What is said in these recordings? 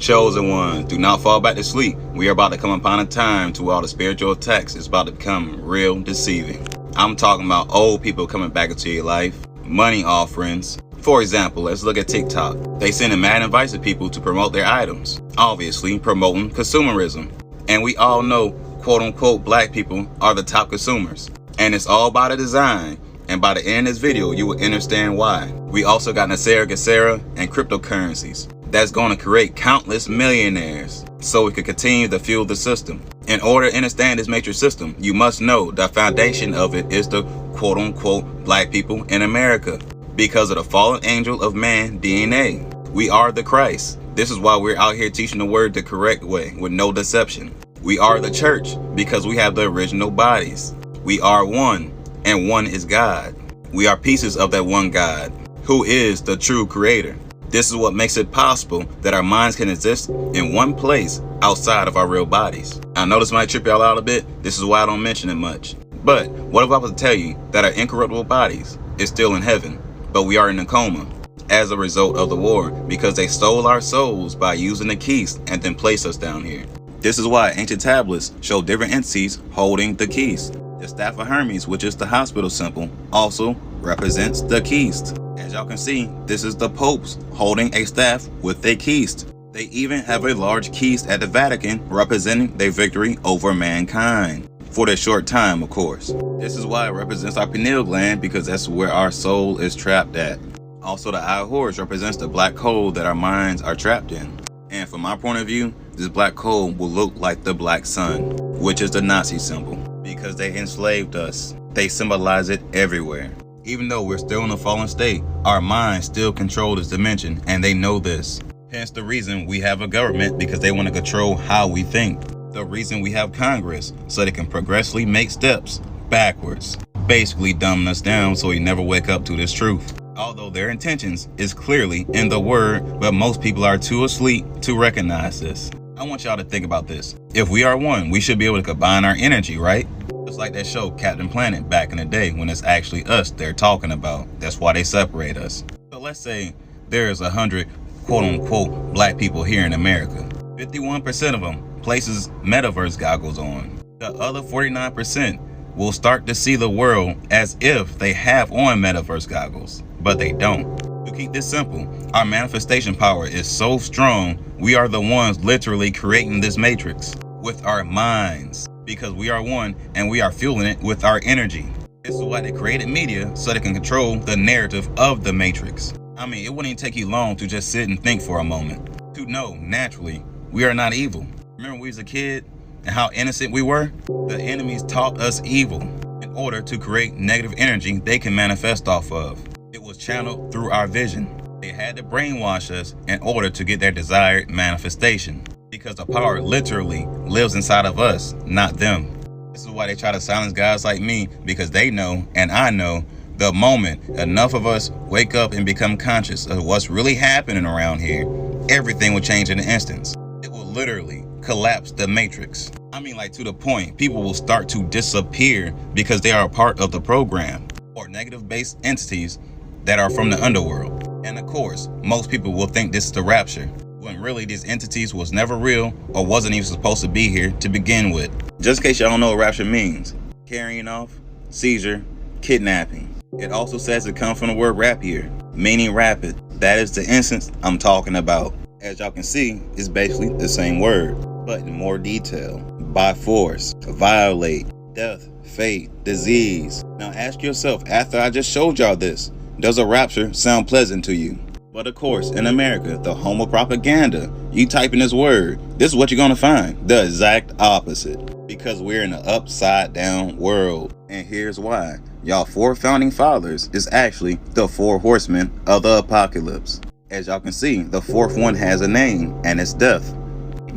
Chosen ones, do not fall back to sleep. We are about to come upon a time to all the spiritual attacks is about to become real deceiving. I'm talking about old people coming back into your life, money offerings. For example, let's look at TikTok. They send a mad invites to people to promote their items, obviously promoting consumerism. And we all know, quote unquote, black people are the top consumers. And it's all by the design. And by the end of this video, you will understand why. We also got Nasera Gesera and cryptocurrencies that's going to create countless millionaires so we can continue to fuel the system. In order to understand this matrix system, you must know the foundation of it is the quote unquote black people in America. Because of the fallen angel of man DNA. We are the Christ. This is why we're out here teaching the word the correct way with no deception. We are the church because we have the original bodies. We are one, and one is God. We are pieces of that one God, who is the true creator. This is what makes it possible that our minds can exist in one place outside of our real bodies. I know this might trip y'all out a bit. This is why I don't mention it much. But what if I was to tell you that our incorruptible bodies is still in heaven, but we are in a coma as a result of the war because they stole our souls by using the keys and then placed us down here. This is why ancient tablets show different entities holding the keys. The staff of Hermes, which is the hospital symbol, also represents the keys. As y'all can see, this is the popes holding a staff with a keys. They even have a large keys at the Vatican representing their victory over mankind. For the short time, of course. This is why it represents our pineal gland because that's where our soul is trapped at. Also, the eye of Horus represents the black hole that our minds are trapped in. And from my point of view, this black hole will look like the black sun, which is the Nazi symbol, because they enslaved us. They symbolize it everywhere. Even though we're still in a fallen state, our minds still control this dimension, and they know this. Hence the reason we have a government, because they want to control how we think. The reason we have Congress, so they can progressively make steps backwards, basically dumbing us down so we never wake up to this truth. Although their intentions is clearly in the word, but most people are too asleep to recognize this. I want y'all to think about this. If we are one, we should be able to combine our energy, right? Just like that show Captain Planet back in the day when it's actually us they're talking about. That's why they separate us. So let's say there's 100 quote unquote black people here in America. 51% of them places metaverse goggles on. The other 49% will start to see the world as if they have on metaverse goggles, but they don't. To keep this simple, our manifestation power is so strong, we are the ones literally creating this matrix with our minds, because we are one and we are fueling it with our energy. This is why they created media, so they can control the narrative of the matrix. I mean, it wouldn't even take you long to just sit and think for a moment to know naturally we are not evil. Remember when we was a kid and how innocent we were? The enemies taught us evil in order to create negative energy they can manifest off of. It was channeled through our vision. They had to brainwash us in order to get their desired manifestation, because the power literally lives inside of us, not them. This is why they try to silence guys like me, because they know, and I know, the moment enough of us wake up and become conscious of what's really happening around here, everything will change in an instant. It will literally collapse the matrix. I mean, like, to the point people will start to disappear because they are a part of the program, or negative based entities that are from the underworld. And of course, most people will think this is the rapture, when really these entities was never real or wasn't even supposed to be here to begin with. Just in case y'all don't know what rapture means: carrying off, seizure, kidnapping. It also says it comes from the word rapier, meaning rapid. That is the instance I'm talking about. As y'all can see, it's basically the same word, but in more detail. By force, violate, death, fate, disease. Now ask yourself, after I just showed y'all this, does a rapture sound pleasant to you? But of course, in America, the homo propaganda, you type in this word, this is what you're gonna find: the exact opposite. Because we're in an upside down world. And here's why. Y'all 4 founding fathers is actually the 4 horsemen of the apocalypse. As y'all can see, the 4th one has a name, and it's death.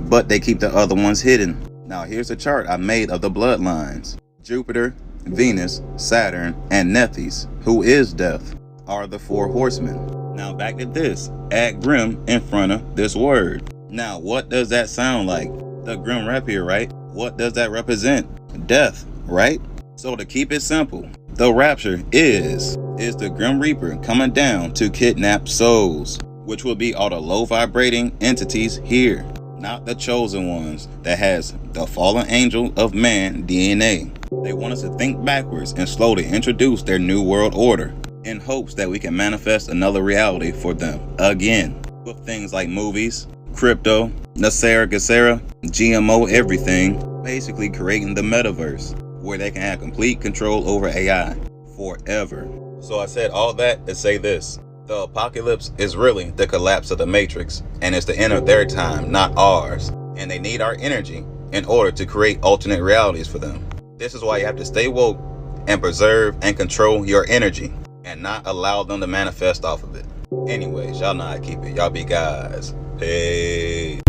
But they keep the other ones hidden. Now here's a chart I made of the bloodlines. Jupiter, Venus, Saturn, and Nephthys, who is death, are the 4 horsemen. Now back to this, add Grim in front of this word. Now what does that sound like? The Grim Rapier, right? What does that represent? Death, right? So to keep it simple, the rapture is the Grim Reaper coming down to kidnap souls. which will be all the low vibrating entities here, not the chosen ones that has the fallen angel of man DNA. They want us to think backwards and slowly introduce their new world order in hopes that we can manifest another reality for them again, with things like movies, crypto, Nasera Gesera, GMO, everything, basically creating the metaverse where they can have complete control over AI forever. So I said all that to say this: the apocalypse is really the collapse of the matrix, and it's the end of their time, not ours. And they need our energy in order to create alternate realities for them. This is why you have to stay woke and preserve and control your energy and not allow them to manifest off of it. Anyways, y'all know how to keep it. Y'all be guys. Peace.